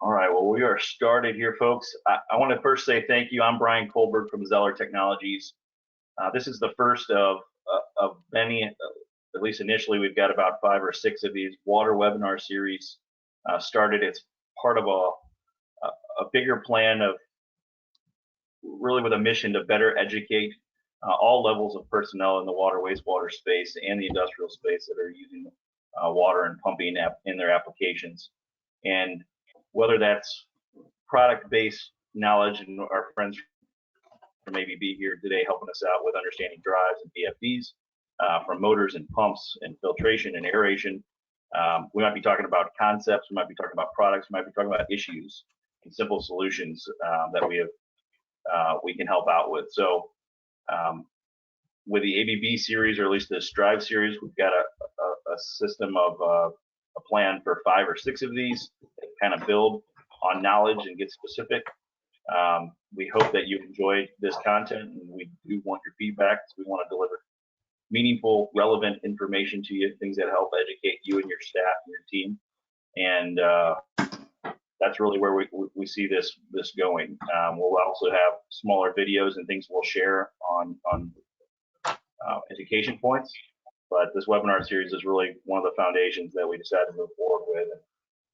All right, well, we are started here, folks. I want to first say thank you. I'm Brian Kohlberg from Zeller Technologies. This is the first of many, at least initially, we've got about 5 or 6 of these water webinar series started. It's part of a bigger plan of really with a mission to better educate all levels of personnel in the water, wastewater space and the industrial space that are using water and pumping in their applications. And whether that's product-based knowledge, and our friends from ABB here today helping us out with understanding drives and VFDs, from motors and pumps and filtration and aeration. We might be talking about concepts, we might be talking about products, we might be talking about issues and simple solutions that we can help out with. So with the ABB series, or at least this drive series, we've got a system of a plan for 5 or 6 of these that kind of build on knowledge and get specific. We hope that you enjoyed this content, and we do want your feedback. So we want to deliver meaningful, relevant information to you, things that help educate you and your staff and your team. And that's really where we see this going. We'll also have smaller videos and things we'll share on education points. But this webinar series is really one of the foundations that we decided to move forward with. And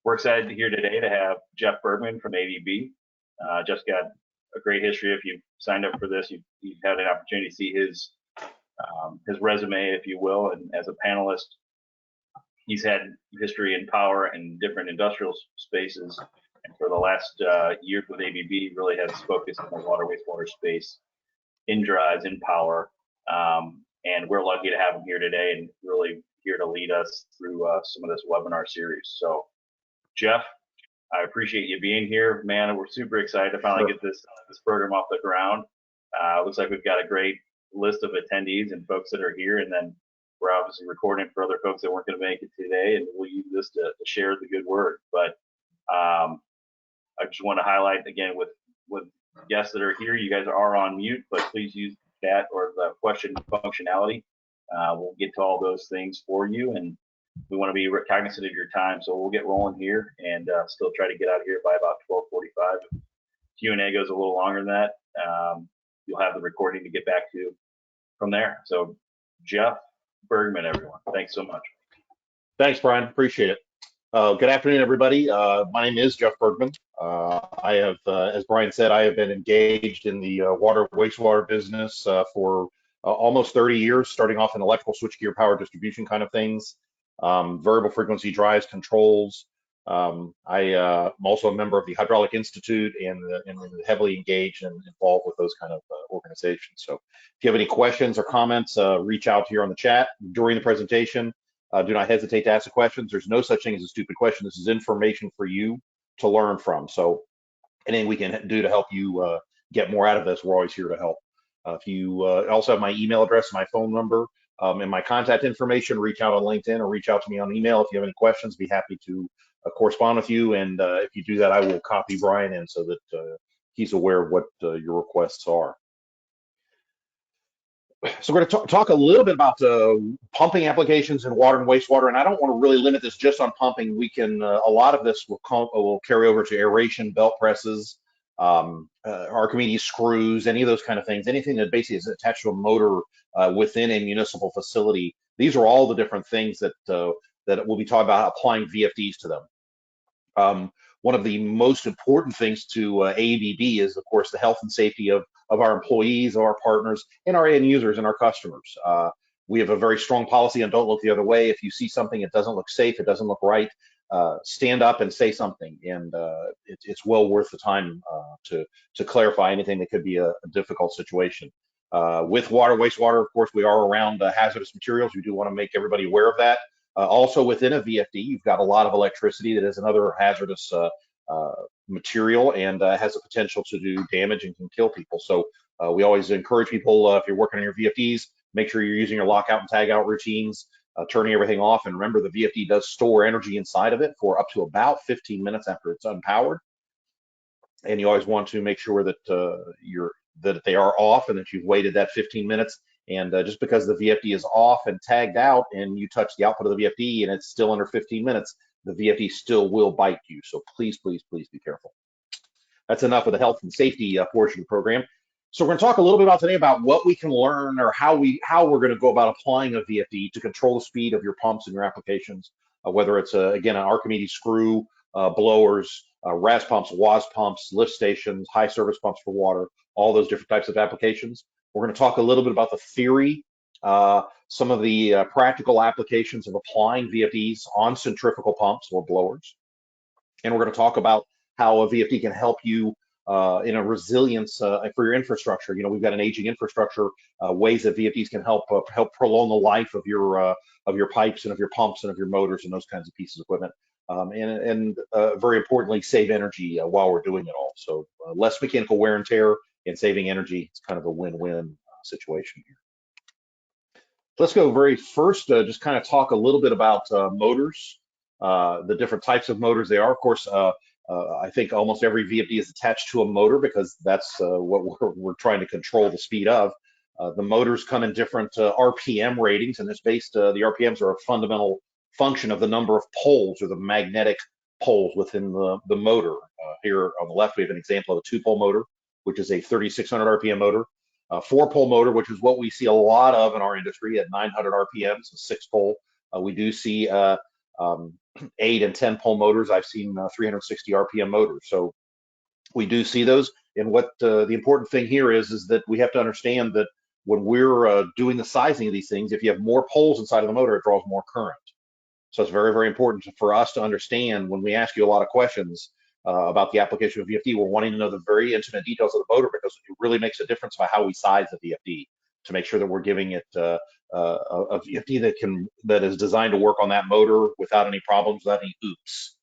we're excited here today to have Jeff Bergman from ABB. Jeff's got a great history. If you've signed up for this, you've had an opportunity to see his resume, if you will. And as a panelist, he's had history in power and different industrial spaces. And for the last years with ABB, really has focused on the water, wastewater space, in drives, in power. And we're lucky to have him here today and really here to lead us through some of this webinar series. So, Jeff, I appreciate you being here, man. We're super excited to finally get this program off the ground. Looks like we've got a great list of attendees and folks that are here, and then we're obviously recording for other folks that weren't going to make it today, and we'll use this to share the good word. But I just want to highlight again with guests that are here, you guys are on mute, but please use chat or the question functionality. We'll get to all those things for you, and we want to be cognizant of your time. So we'll get rolling here and still try to get out of here by about 12:45. If Q&A goes a little longer than that, you'll have the recording to get back to from there. So Jeff Bergman, everyone, thanks so much. Thanks, Brian. Appreciate it. Good afternoon, everybody. My name is Jeff Bergman. I have, as Brian said, I have been engaged in the water wastewater business for almost 30 years, starting off in electrical switchgear power distribution kind of things, variable frequency drives, controls. I'm also a member of the Hydraulic Institute and heavily engaged and involved with those kind of organizations. So if you have any questions or comments, reach out here on the chat during the presentation. Do not hesitate to ask the questions. There's no such thing as a stupid question. This is information for you to learn from. So anything we can do to help you get more out of this, we're always here to help. If you also have my email address, my phone number, and my contact information, reach out on LinkedIn or reach out to me on email. If you have any questions, be happy to correspond with you. And if you do that, I will copy Brian in so that he's aware of what your requests are. So we're going to talk a little bit about pumping applications in water and wastewater, and I don't want to really limit this just on pumping. We can a lot of this will carry over to aeration, belt presses, Archimedes screws, any of those kind of things. Anything that basically is attached to a motor within a municipal facility. These are all the different things that we'll be talking about applying VFDs to them. One of the most important things to ABB is, of course, the health and safety of our employees, of our partners, and our end users and our customers. We have a very strong policy on don't look the other way. If you see something that doesn't look safe, it doesn't look right, stand up and say something. And it's well worth the time to clarify anything that could be a difficult situation. With water, wastewater, of course, we are around hazardous materials. We do want to make everybody aware of that. Also within a VFD, you've got a lot of electricity that is another hazardous material and has the potential to do damage and can kill people. So we always encourage people, if you're working on your VFDs, make sure you're using your lockout and tag out routines, turning everything off. And remember, the VFD does store energy inside of it for up to about 15 minutes after it's unpowered. And you always want to make sure that that they are off and that you've waited that 15 minutes. And just because the VFD is off and tagged out and you touch the output of the VFD and it's still under 15 minutes, the VFD still will bite you. So please, please, please be careful. That's enough of the health and safety portion of the program. So we're going to talk a little bit about today about what we can learn, or how we're going to go about applying a VFD to control the speed of your pumps and your applications, whether it's again an Archimedes screw, blowers, RAS pumps, WAS pumps, lift stations, high service pumps for water, all those different types of applications. We're going to talk a little bit about the theory, some of the practical applications of applying VFDs on centrifugal pumps or blowers. And we're going to talk about how a VFD can help you in a resilience for your infrastructure. You know, we've got an aging infrastructure, ways that VFDs can help prolong the life of your pipes and of your pumps and of your motors and those kinds of pieces of equipment. And very importantly, save energy while we're doing it all. So less mechanical wear and tear and saving energy. It's kind of a win-win situation here. Let's go very first, just kind of talk a little bit about motors, the different types of motors they are. Of course, I think almost every VFD is attached to a motor because that's what we're trying to control the speed of. The motors come in different RPM ratings, and it's based, the RPMs are a fundamental function of the number of poles, or the magnetic poles within the motor. Here on the left, we have an example of a 2-pole motor, which is a 3,600 RPM motor. A 4-pole motor, which is what we see a lot of in our industry at 900 RPMs, a 6-pole. We do see 8 and 10-pole motors. I've seen 360 RPM motors. So we do see those. And what the important thing here is that we have to understand that when we're doing the sizing of these things, if you have more poles inside of the motor, it draws more current. So it's very, very important for us to understand when we ask you a lot of questions about the application of VFD. We're wanting to know the very intimate details of the motor, because it really makes a difference by how we size the VFD to make sure that we're giving it a VFD that is designed to work on that motor without any problems, without any oops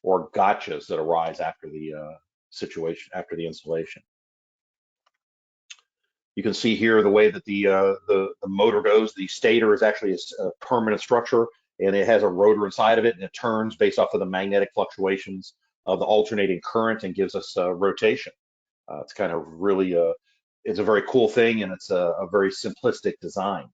or gotchas that arise after the situation, after the installation. You can see here the way that the motor goes. The stator is actually a permanent structure, and it has a rotor inside of it, and it turns based off of the magnetic fluctuations of the alternating current and gives us rotation. It's kind of really it's a very cool thing, and it's a very simplistic design.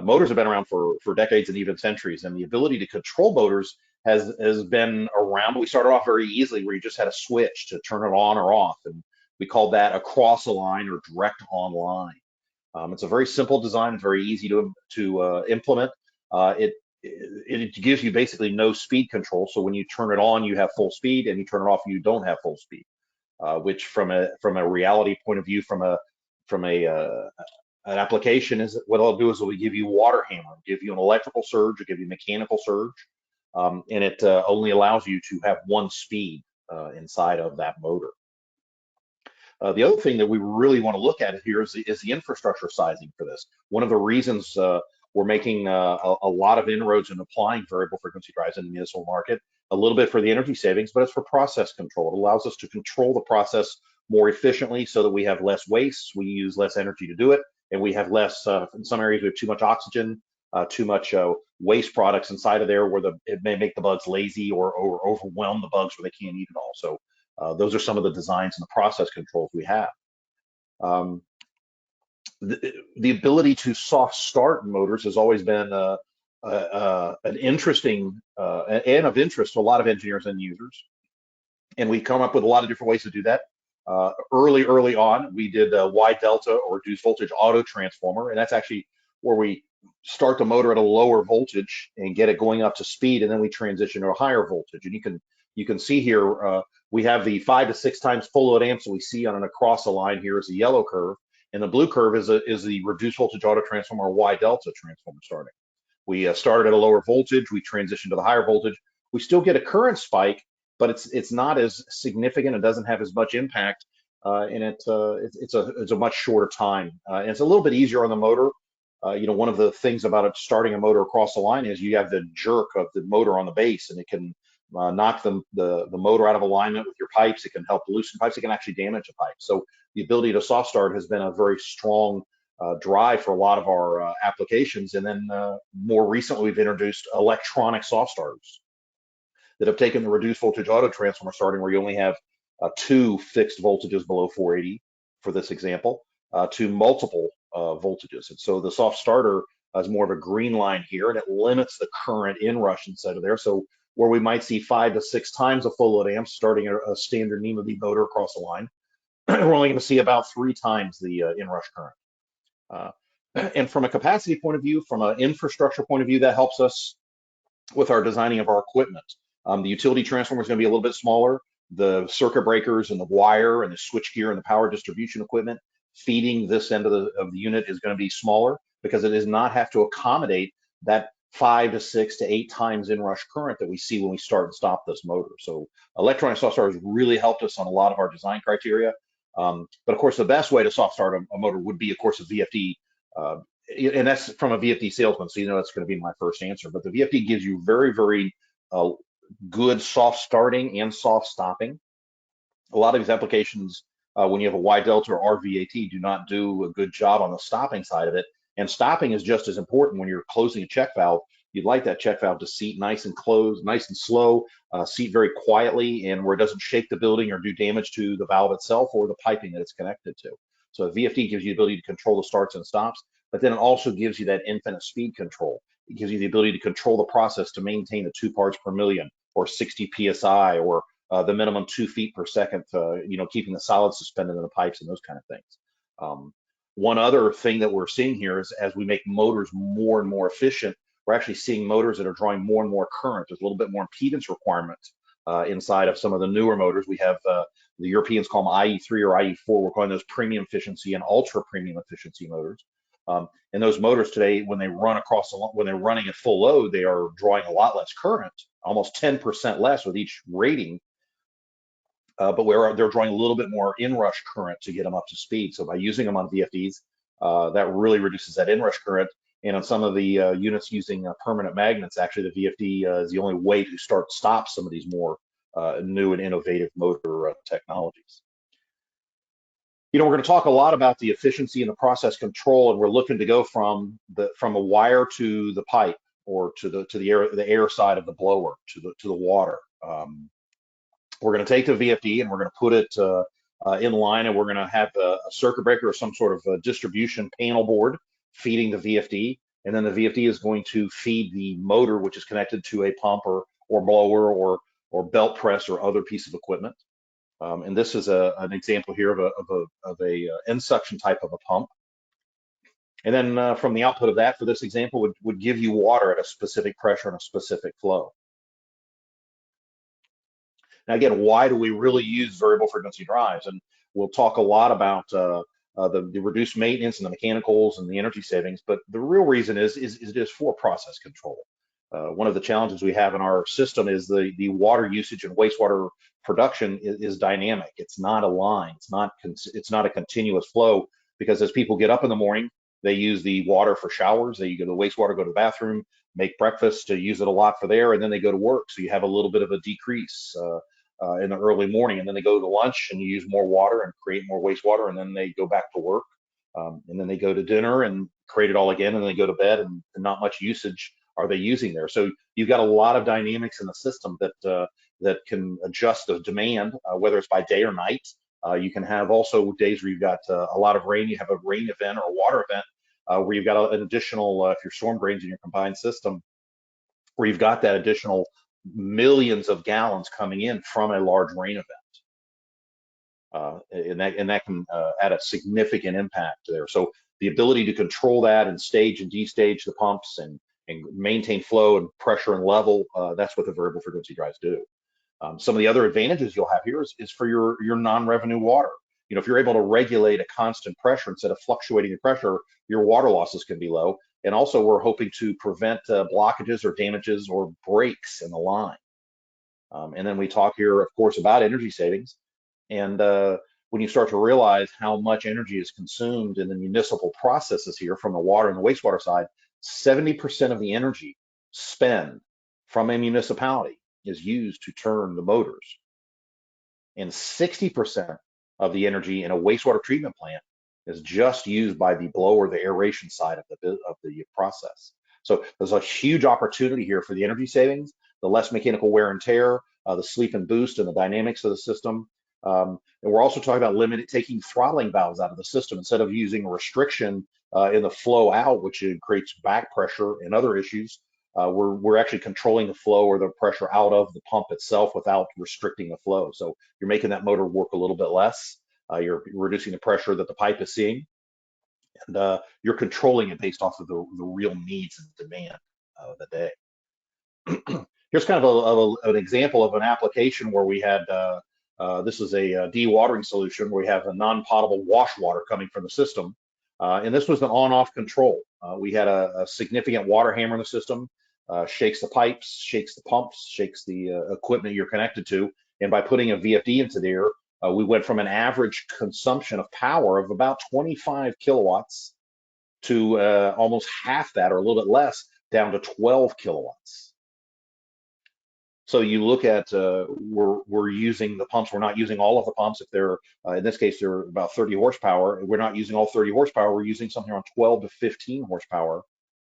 Motors have been around for decades and even centuries, and the ability to control motors has been around. We started off very easily, where you just had a switch to turn it on or off, and we called that across a line or direct online. It's a very simple design. It's very easy to implement. It gives you basically no speed control. So when you turn it on, you have full speed, and you turn it off, you don't have full speed. Which, from a reality point of view, from an application, is what it'll do is it'll give you water hammer, it'll give you an electrical surge, it'll give you mechanical surge, and it only allows you to have one speed inside of that motor. The other thing that we really want to look at here is the infrastructure sizing for this. One of the reasons we're making a lot of inroads in applying variable frequency drives in the municipal market, a little bit for the energy savings, but it's for process control. It allows us to control the process more efficiently so that we have less waste, we use less energy to do it, and we have less, in some areas we have too much oxygen, too much waste products inside of there, where it may make the bugs lazy or overwhelm the bugs where they can't eat it all. So those are some of the designs and the process controls we have. The ability to soft start motors has always been an interesting and of interest to a lot of engineers and users. And we come up with a lot of different ways to do that. Early on, we did a wide delta or reduced voltage auto transformer, and that's actually where we start the motor at a lower voltage and get it going up to speed, and then we transition to a higher voltage. And you can see here we have the 5 to 6 times full load amps that we see on an across the line. Here is the yellow curve, and the blue curve is the reduced voltage auto transformer or wide delta transformer starting. We started at a lower voltage, we transitioned to the higher voltage. We still get a current spike, but it's not as significant. It doesn't have as much impact, and it's a much shorter time. And it's a little bit easier on the motor. One of the things about it starting a motor across the line is you have the jerk of the motor on the base, and it can knock the motor out of alignment with your pipes. It can help loosen pipes. It can actually damage a pipe. So the ability to soft start has been a very strong drive for a lot of our applications. And then more recently, we've introduced electronic soft starters that have taken the reduced voltage auto transformer starting, where you only have 2 fixed voltages below 480 for this example, to multiple voltages. And so the soft starter is more of a green line here, and it limits the current inrush inside of there. So where we might see 5 to 6 times a full load amp starting a standard NEMA motor across the line, we're only going to see about 3 times the inrush current. And from a capacity point of view, from an infrastructure point of view, that helps us with our designing of our equipment. The utility transformer is going to be a little bit smaller. The circuit breakers and the wire and the switch gear and the power distribution equipment feeding this end of the unit is going to be smaller because it does not have to accommodate that 5 to 6 to 8 times inrush current that we see when we start and stop this motor. So electronic soft start has really helped us on a lot of our design criteria. But of course, the best way to soft start a motor would be, of course, a VFD. And that's from a VFD salesman, so you know that's going to be my first answer. But the VFD gives you very, very good soft starting and soft stopping. A lot of these applications, when you have a Y delta or RVAT, do not do a good job on the stopping side of it. And stopping is just as important when you're closing a check valve. You'd like that check valve to seat nice and closed, nice and slow, seat very quietly, and where it doesn't shake the building or do damage to the valve itself or the piping that it's connected to. So a VFD gives you the ability to control the starts and stops, but then it also gives you that infinite speed control. It gives you the ability to control the process to maintain the 2 parts per million or 60 PSI or the minimum 2 feet per second, keeping the solids suspended in the pipes and those kind of things. One other thing that we're seeing here is as we make motors more and more efficient, we're actually seeing motors that are drawing more and more current. There's a little bit more impedance requirement inside of some of the newer motors. We have the Europeans call them IE3 or IE4. We're calling those premium efficiency and ultra premium efficiency motors. And those motors today, when they run when they're running at full load, they are drawing a lot less current, almost 10% less with each rating. But they're drawing a little bit more inrush current to get them up to speed. So by using them on VFDs, that really reduces that inrush current. And on some of the units using permanent magnets, actually the VFD is the only way to stop some of these more new and innovative motor technologies. We're going to talk a lot about the efficiency and the process control, and we're looking to go from a wire to the pipe or to the air side of the blower to the water. We're going to take the VFD and we're going to put it in line, and we're going to have a circuit breaker or some sort of distribution panel board feeding the VFD, and then the VFD is going to feed the motor, which is connected to a pump or blower or belt press or other piece of equipment. And this is an example here of a end suction type of a pump. And then from the output of that, for this example, would give you water at a specific pressure and a specific flow. Now, again, why do we really use variable frequency drives? And we'll talk a lot about the reduced maintenance and the mechanicals and the energy savings, but the real reason is just for process control. One of the challenges we have in our system is the water usage and wastewater production is dynamic. It's not a line. It's not a continuous flow, because as people get up in the morning, they use the water for showers. They go to the wastewater, go to the bathroom, make breakfast, to use it a lot for there, and then they go to work. So you have a little bit of a decrease in the early morning, and then they go to lunch and you use more water and create more wastewater, and then they go back to work, and then they go to dinner and create it all again, and then they go to bed, and not much usage are they using there. So you've got a lot of dynamics in the system that can adjust the demand, whether it's by day or night. You can have also days where you've got a lot of rain. You have a rain event or a water event where you've got an additional, if you're storm drains in your combined system, where you've got that additional millions of gallons coming in from a large rain event. And that can add a significant impact there. So the ability to control that and stage and destage the pumps and maintain flow and pressure and level, that's what the variable frequency drives do. Some of the other advantages you'll have here is for your non-revenue water. If you're able to regulate a constant pressure instead of fluctuating the pressure, your water losses can be low. And also, we're hoping to prevent blockages or damages or breaks in the line. And then we talk here, of course, about energy savings. And when you start to realize how much energy is consumed in the municipal processes here from the water and the wastewater side, 70% of the energy spent from a municipality is used to turn the motors. And 60% of the energy in a wastewater treatment plant is just used by the blower, the aeration side of the process. So there's a huge opportunity here for the energy savings, the less mechanical wear and tear, the sleep and boost and the dynamics of the system. And we're also talking about taking throttling valves out of the system instead of using a restriction in the flow out, which creates back pressure and other issues. We're actually controlling the flow or the pressure out of the pump itself without restricting the flow. So you're making that motor work a little bit less. You're reducing the pressure that the pipe is seeing, and you're controlling it based off of the real needs and demand of the day. Here's kind of an example of an application where we had, this is a dewatering solution where we have a non-potable wash water coming from the system. And this was an on-off control. We had a significant water hammer in the system, shakes the pipes, shakes the pumps, shakes the equipment you're connected to. And by putting a VFD into there, we went from an average consumption of power of about 25 kilowatts to almost half that or a little bit less, down to 12 kilowatts. So you look at, we're using the pumps, we're not using all of the pumps. If they're, in this case, they're about 30 horsepower, we're not using all 30 horsepower, we're using something around 12 to 15 horsepower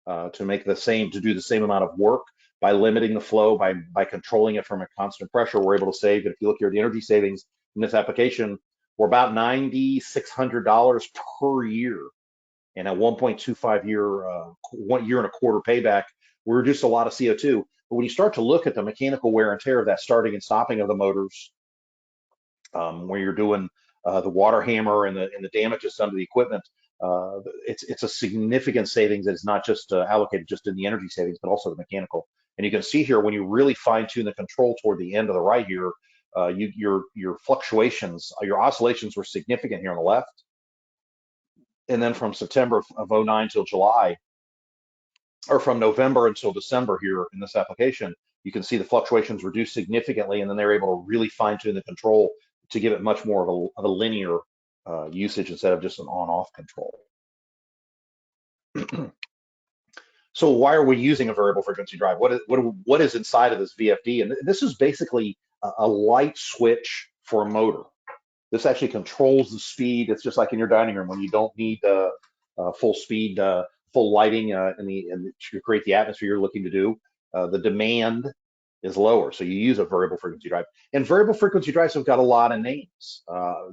to do the same amount of work. By limiting the flow, by controlling it from a constant pressure, we're able to save, if you look here at the energy savings in this application, we're about $9,600 per year. And a 1.25 year, 1 year and a quarter payback, we reduce a lot of CO2. But when you start to look at the mechanical wear and tear of that starting and stopping of the motors, where you're doing the water hammer and the damages done to the equipment, it's a significant savings that is not just allocated just in the energy savings, but also the mechanical. And you can see here when you really fine tune the control toward the end of the right here, your fluctuations, your oscillations were significant here on the left. And then from September of 09 till July, or from November until December here in this application, you can see the fluctuations reduced significantly, and then they're able to really fine tune the control to give it much more of a linear usage instead of just an on-off control. So why are we using a variable frequency drive? What is inside of this VFD? And this is basically a light switch for a motor. This actually controls the speed. It's just like in your dining room when you don't need full speed, full lighting to create the atmosphere you're looking to do. The demand is lower, so you use a variable frequency drive. And variable frequency drives have got a lot of names.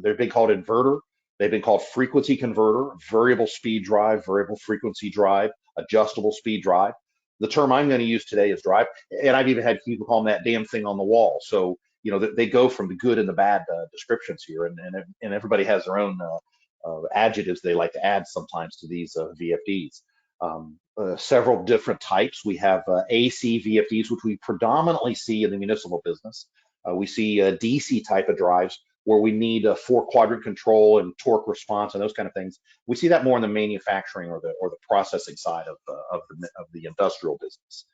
They've been called inverter. They've been called frequency converter, variable speed drive, variable frequency drive, adjustable speed drive. The term I'm going to use today is drive, and I've even had people call them that damn thing on the wall. So you know they go from the good and the bad descriptions here, and everybody has their own adjectives they like to add sometimes to these VFDs. Several different types. We have AC VFDs, which we predominantly see in the municipal business. We see DC type of drives where we need a 4-quadrant control and torque response and those kind of things. We see that more in the manufacturing or the processing side of the industrial business.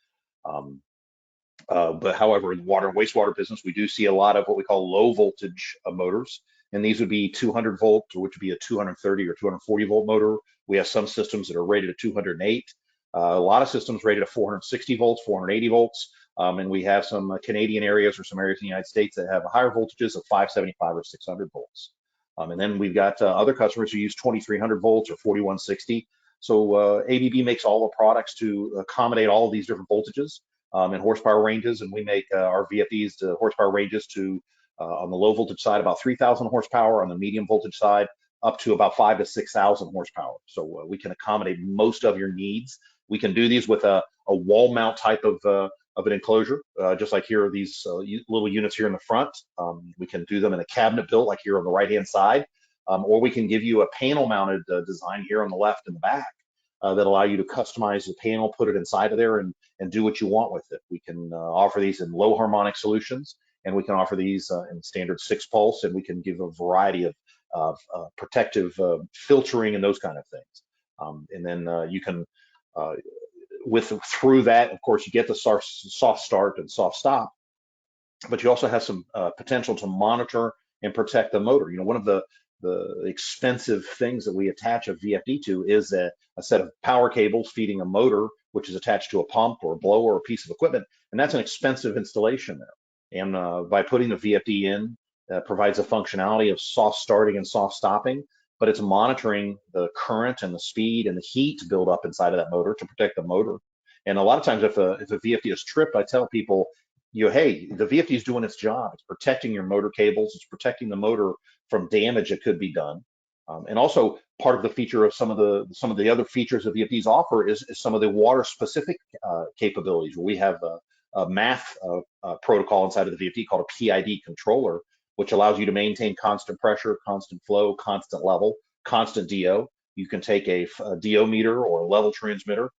But however, in the water and wastewater business, we do see a lot of what we call low voltage motors. And these would be 200 volt, which would be a 230 or 240 volt motor. We have some systems that are rated at 208. A lot of systems rated at 460 volts, 480 volts. And we have some Canadian areas or some areas in the United States that have higher voltages of 575 or 600 volts. And then we've got other customers who use 2300 volts or 4160. So ABB makes all the products to accommodate all of these different voltages and horsepower ranges. And we make our VFDs to horsepower ranges to, on the low voltage side, about 3,000 horsepower, on the medium voltage side, up to about 5,000 to 6,000 horsepower. So we can accommodate most of your needs. We can do these with a wall mount type of an enclosure, just like here are these little units here in the front. We can do them in a cabinet built like here on the right-hand side, or we can give you a panel mounted design here on the left and the back that allow you to customize the panel, put it inside of there and do what you want with it. We can offer these in low harmonic solutions, and we can offer these in standard 6-pulse, and we can give a variety of protective filtering and those kind of things. And then you can, through that, of course, you get the soft start and soft stop, but you also have some potential to monitor and protect the motor. You know, one of the expensive things that we attach a VFD to is a set of power cables feeding a motor, which is attached to a pump or a blower or a piece of equipment, and that's an expensive installation there. And by putting the VFD in, provides a functionality of soft starting and soft stopping, but it's monitoring the current and the speed and the heat build up inside of that motor to protect the motor. And a lot of times if a VFD is tripped, I tell people, hey, the VFD is doing its job. It's protecting your motor cables. It's protecting the motor from damage that could be done. And also part of the feature of some of the other features that VFDs offer is some of the water specific capabilities. We have a math protocol inside of the VFD called a PID controller, which allows you to maintain constant pressure, constant flow, constant level, constant DO. You can take a DO meter or a level transmitter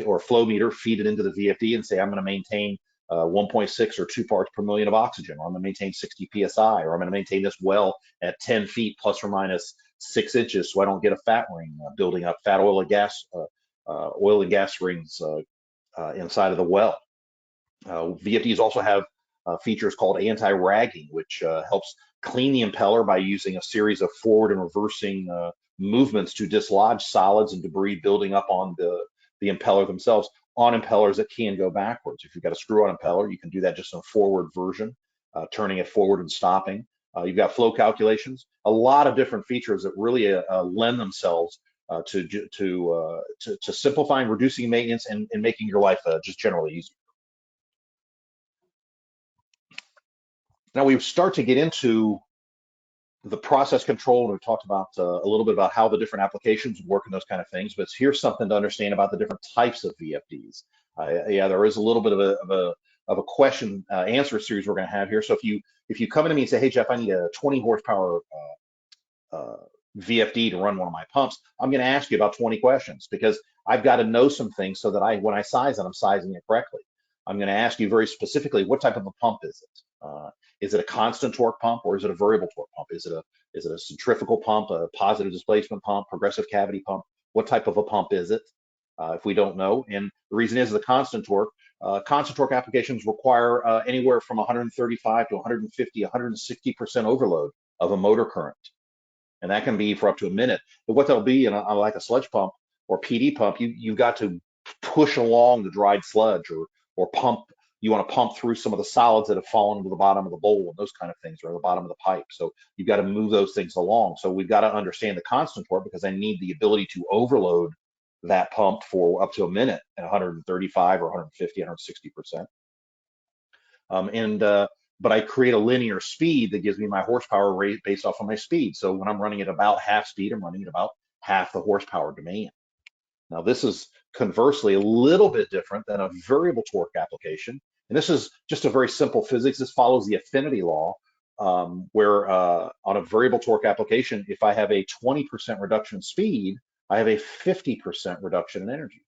or flow meter, feed it into the VFD and say, I'm going to maintain 1.6 or 2 parts per million of oxygen, or I'm going to maintain 60 PSI, or I'm going to maintain this well at 10 feet plus or minus 6 inches so I don't get a fat ring building up, fat oil and gas rings inside of the well. VFDs also have features called anti-ragging, which helps clean the impeller by using a series of forward and reversing movements to dislodge solids and debris building up on the impeller themselves, on impellers that can go backwards. If you've got a screw-on impeller, you can do that just in a forward version, turning it forward and stopping. You've got flow calculations, a lot of different features that really lend themselves to simplifying, reducing maintenance, and making your life just generally easier. Now we start to get into the process control, and we talked about a little bit about how the different applications work and those kind of things, but here's something to understand about the different types of VFDs. Yeah, there is a little bit of a question answer series we're going to have here. So if you come into me and say, hey Jeff, I need a 20 horsepower VFD to run one of my pumps, I'm going to ask you about 20 questions because I've got to know some things so that when I size it, I'm sizing it correctly. I'm going to ask you very specifically, what type of a pump is it? Is it a constant torque pump or is it a variable torque pump? Is it a centrifugal pump, a positive displacement pump, progressive cavity pump? What type of a pump is it? If we don't know, and the reason is the constant torque applications require anywhere from 135 to 150, 160% overload of a motor current, and that can be for up to a minute. But what that'll be, like a sludge pump or PD pump, you've got to push along the dried sludge or pump. You want to pump through some of the solids that have fallen to the bottom of the bowl and those kind of things, or the bottom of the pipe. So you've got to move those things along. So we've got to understand the constant torque because I need the ability to overload that pump for up to a minute at 135 or 150, 160%. But I create a linear speed that gives me my horsepower rate based off of my speed. So when I'm running at about half speed, I'm running at about half the horsepower demand. Now, this is conversely a little bit different than a variable torque application. And this is just a very simple physics. This follows the affinity law, where on a variable torque application, if I have a 20% reduction in speed, I have a 50% reduction in energy.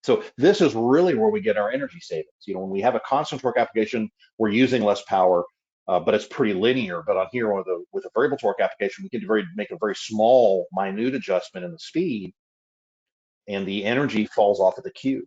So this is really where we get our energy savings. When we have a constant torque application, we're using less power, but it's pretty linear. But on here with a variable torque application, we can make a very small, minute adjustment in the speed, and the energy falls off of the cube.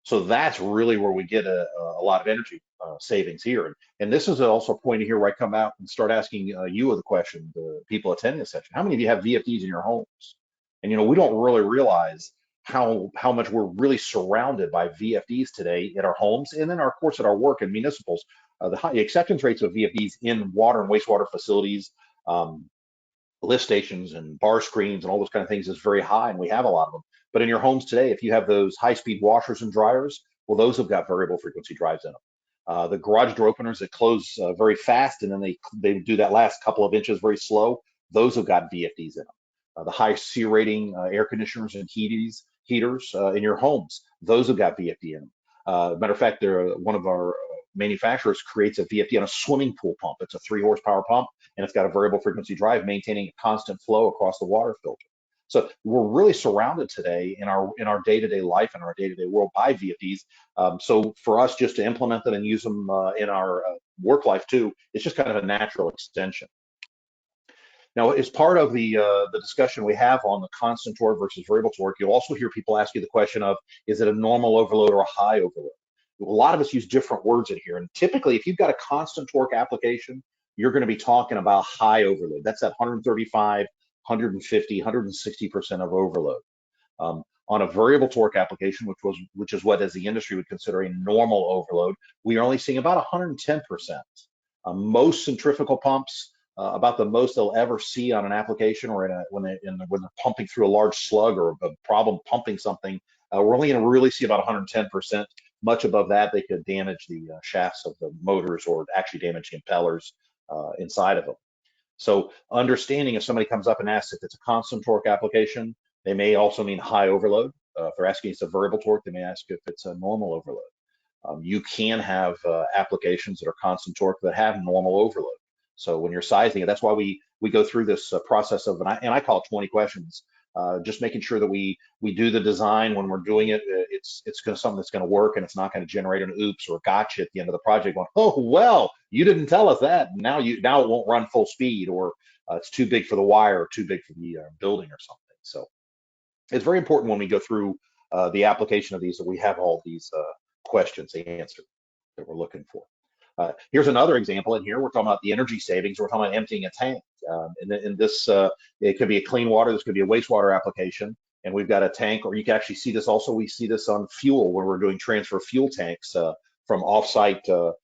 So that's really where we get a lot of energy savings here. And this is also a point here where I come out and start asking you the question, the people attending this session. How many of you have VFDs in your homes? And we don't really realize how much we're really surrounded by VFDs today in our homes, and then, of course, at our work in municipals. The high acceptance rates of VFDs in water and wastewater facilities, lift stations and bar screens and all those kind of things is very high, and we have a lot of them. But in your homes today, if you have those high-speed washers and dryers, well, those have got variable frequency drives in them. The garage door openers that close very fast, and then they do that last couple of inches very slow, those have got VFDs in them. The high C rating air conditioners and heaters in your homes, those have got VFD in them. Matter of fact, one of our manufacturers creates a VFD on a swimming pool pump. It's a 3 horsepower pump, and it's got a variable frequency drive maintaining a constant flow across the water filter. So we're really surrounded today in our day-to-day life and our day-to-day world by VFDs. So for us just to implement them and use them in our work life too, it's just kind of a natural extension. Now, as part of the discussion we have on the constant torque versus variable torque, you'll also hear people ask you the question of, is it a normal overload or a high overload? A lot of us use different words in here. And typically, if you've got a constant torque application, you're going to be talking about high overload. That's at 135, 150, 160% of overload. On a variable torque application, which is what as the industry would consider a normal overload, we are only seeing about 110%. Most centrifugal pumps, about the most they'll ever see on an application or when they're pumping through a large slug or a problem pumping something, we're only going to really see about 110%. much above that, they could damage the shafts of the motors or actually damage the impellers inside of them. So understanding if somebody comes up and asks if it's a constant torque application, they may also mean high overload. If they're asking if it's a variable torque, they may ask if it's a normal overload. You can have applications that are constant torque that have normal overload. So when you're sizing it, that's why we go through this process of, and I call it 20 questions, just making sure that we do the design when we're doing it. It's something that's going to work, and it's not going to generate an oops or gotcha at the end of the project going, oh well, you didn't tell us that. Now it won't run full speed, or it's too big for the wire, or too big for the building or something. So it's very important when we go through the application of these that we have all these questions answered that we're looking for. Here's another example in here. We're talking about the energy savings. We're talking about emptying a tank. In this, it could be a clean water. This could be a wastewater application. And we've got a tank, or you can actually see this also. We see this on fuel when we're doing transfer fuel tanks from offsite to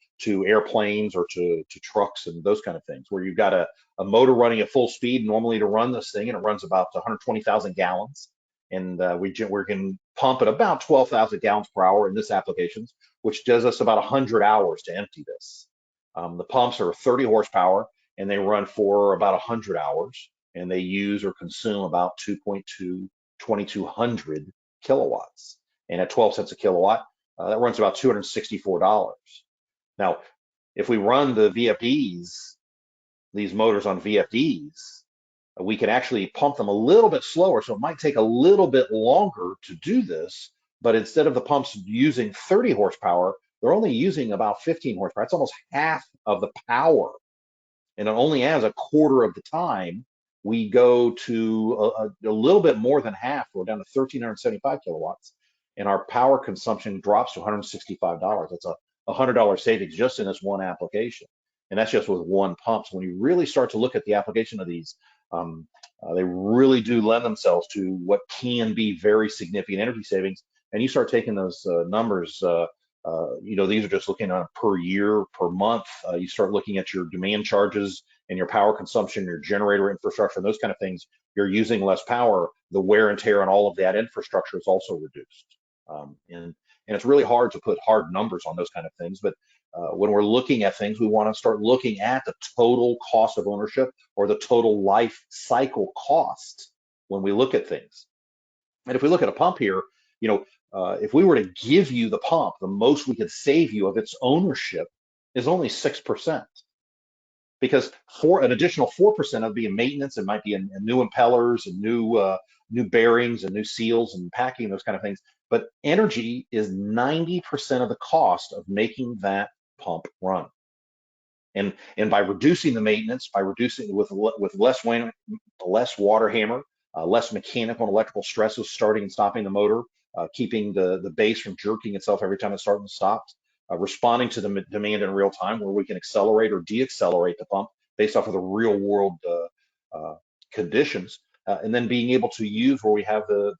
airplanes or to trucks and those kind of things, where you've got a motor running at full speed normally to run this thing, and it runs about 120,000 gallons. And we can pump at about 12,000 gallons per hour in this application, which does us about 100 hours to empty this. The pumps are 30 horsepower, and they run for about 100 hours, and they use or consume about 2,200 kilowatts. And at 12 cents a kilowatt, that runs about $264. Now, if we run the VFDs, these motors on VFDs, we can actually pump them a little bit slower, so it might take a little bit longer to do this, but instead of the pumps using 30 horsepower, they're only using about 15 horsepower. It's almost half of the power, and it only adds a quarter of the time. We go to a little bit more than half. We're down to 1,375 kilowatts, and our power consumption drops to $165. That's a $100 savings just in this one application, and that's just with one pump. So when you really start to look at the application of these, they really do lend themselves to what can be very significant energy savings. And you start taking those numbers, these are just looking on per year, per month. You start looking at your demand charges and your power consumption, your generator infrastructure, and those kind of things. You're using less power. The wear and tear on all of that infrastructure is also reduced. And it's really hard to put hard numbers on those kind of things, but when we're looking at things, we want to start looking at the total cost of ownership, or the total life cycle cost when we look at things. And if we look at a pump here, if we were to give you the pump, the most we could save you of its ownership is only 6%. Because for an additional 4% of being maintenance, it might be in new impellers and new bearings and new seals and packing, those kind of things. But energy is 90% of the cost of making that pump run. And by reducing the maintenance, by reducing with less water hammer, less mechanical and electrical stresses starting and stopping the motor, keeping the base from jerking itself every time it starts and stops, responding to the demand in real time, where we can accelerate or deaccelerate the pump based off of the real world conditions, and then being able to use where we have the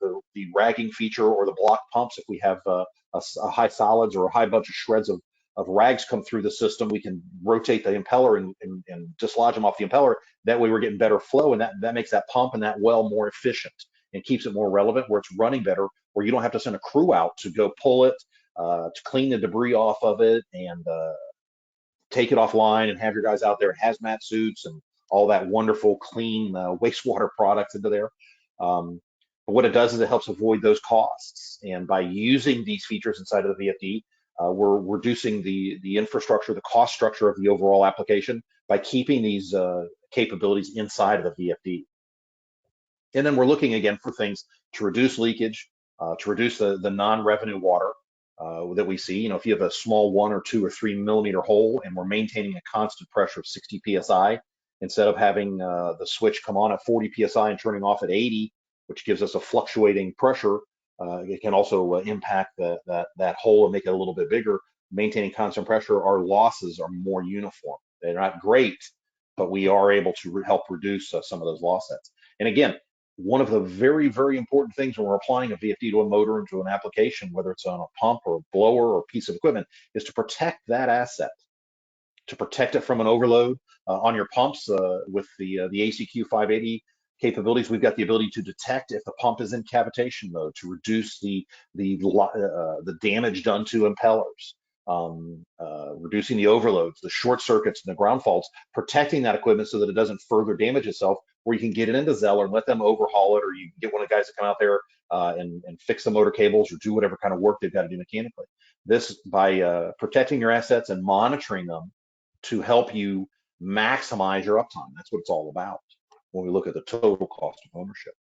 ragging feature or the block pumps. If we have a high solids or a high bunch of shreds of rags come through the system, we can rotate the impeller and dislodge them off the impeller. That way we're getting better flow, and that makes that pump and that well more efficient and keeps it more relevant, where it's running better, where you don't have to send a crew out to go pull it, to clean the debris off of it and take it offline, and have your guys out there in hazmat suits and all that wonderful clean wastewater products into there. But what it does is it helps avoid those costs. And by using these features inside of the VFD, we're reducing the infrastructure, the cost structure of the overall application by keeping these capabilities inside of the VFD. And then we're looking again for things to reduce leakage, to reduce the non-revenue water that we see. If you have a small 1 or 2 or 3 millimeter hole, and we're maintaining a constant pressure of 60 PSI, instead of having the switch come on at 40 PSI and turning off at 80, which gives us a fluctuating pressure, it can also impact that hole and make it a little bit bigger. Maintaining constant pressure, our losses are more uniform. They're not great, but we are able to help reduce some of those loss sets. And again, one of the very, very important things when we're applying a VFD to a motor, into an application, whether it's on a pump or a blower or a piece of equipment, is to protect that asset, to protect it from an overload. On your pumps with the ACQ 580 capabilities. We've got the ability to detect if the pump is in cavitation mode to reduce the damage done to impellers, reducing the overloads, the short circuits, and the ground faults, protecting that equipment so that it doesn't further damage itself. Where you can get it into Zeller and let them overhaul it, or you can get one of the guys to come out there and fix the motor cables or do whatever kind of work they've got to do mechanically. This by protecting your assets and monitoring them to help you maximize your uptime. That's what it's all about when we look at the total cost of ownership.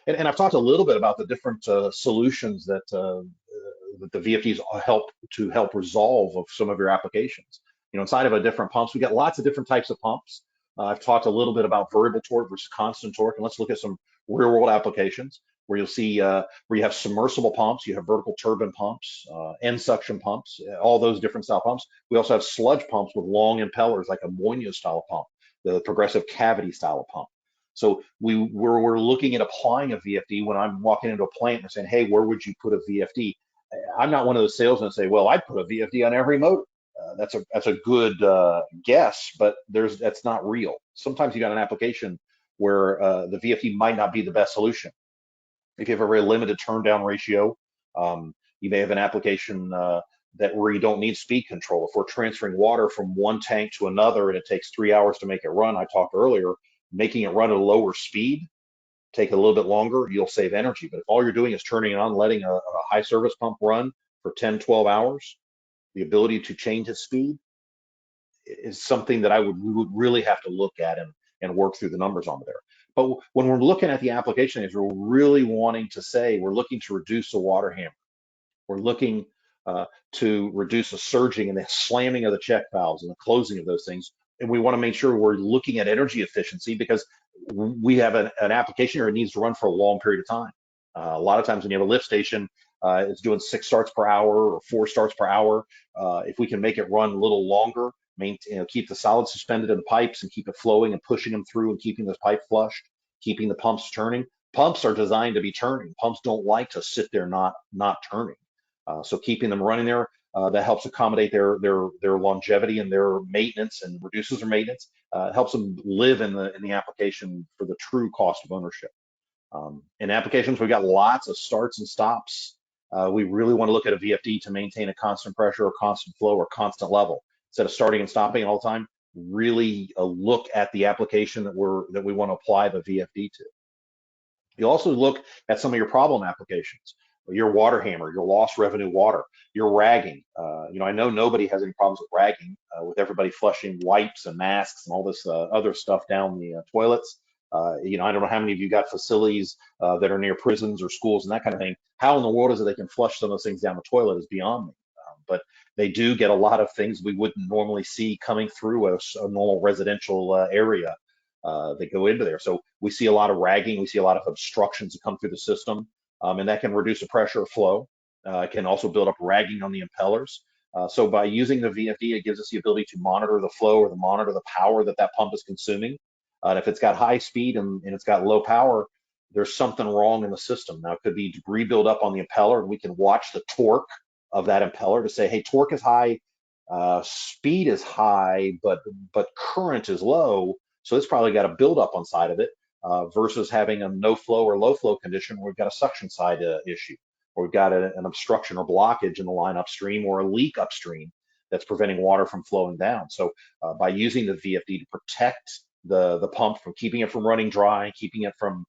And I've talked a little bit about the different solutions that the VFDs help resolve of some of your applications. Inside of a different pumps, we got lots of different types of pumps. I've talked a little bit about variable torque versus constant torque, and let's look at some real world applications where you'll see where you have submersible pumps, you have vertical turbine pumps, end suction pumps, all those different style pumps. We also have sludge pumps with long impellers like a Moinio style pump, the progressive cavity style of pump. So we're looking at applying a VFD when I'm walking into a plant and saying, hey, where would you put a VFD? I'm not one of those salesmen that say, well, I'd put a VFD on every motor. That's a good guess, but that's not real. Sometimes you got an application where the VFD might not be the best solution. If you have a very limited turn down ratio, you may have an application where you don't need speed control. If we're transferring water from one tank to another and it takes 3 hours to make it run, I talked earlier, making it run at a lower speed, take a little bit longer, you'll save energy. But if all you're doing is turning it on, letting a high service pump run for 10, 12 hours, the ability to change its speed is something that we would really have to look at and work through the numbers on there. But when we're looking at the application, we're really wanting to say we're looking to reduce the water hammer. We're looking to reduce the surging and the slamming of the check valves and the closing of those things. And we want to make sure we're looking at energy efficiency because we have an application here that needs to run for a long period of time. A lot of times when you have a lift station, it's doing 6 starts per hour or 4 starts per hour. If we can make it run a little longer, keep the solids suspended in the pipes and keep it flowing and pushing them through and keeping those pipes flushed, keeping the pumps turning. Pumps are designed to be turning. Pumps don't like to sit there not turning. So keeping them running there, that helps accommodate their longevity and their maintenance and reduces their maintenance. Helps them live in the application for the true cost of ownership. In applications, we've got lots of starts and stops. We really want to look at a VFD to maintain a constant pressure or constant flow or constant level. Instead of starting and stopping all the time, really look at the application that we want to apply the VFD to. You also look at some of your problem applications, your water hammer, your lost revenue water, your ragging. I know nobody has any problems with ragging, with everybody flushing wipes and masks and all this other stuff down the toilets. I don't know how many of you got facilities that are near prisons or schools and that kind of thing. How in the world is it they can flush some of those things down the toilet is beyond me. But they do get a lot of things we wouldn't normally see coming through a normal residential area that go into there. So we see a lot of ragging, we see a lot of obstructions that come through the system, and that can reduce the pressure of flow. It can also build up ragging on the impellers. So by using the VFD, it gives us the ability to monitor the flow or to monitor the power that pump is consuming. And if it's got high speed and it's got low power, there's something wrong in the system. Now, it could be debris buildup on the impeller, and we can watch the torque of that impeller to say, hey, torque is high, speed is high, but current is low, so it's probably got a buildup on side of it, versus having a no flow or low flow condition where we've got a suction side issue, or we've got an obstruction or blockage in the line upstream or a leak upstream that's preventing water from flowing down. So by using the VFD to protect the pump from keeping it from running dry, keeping it from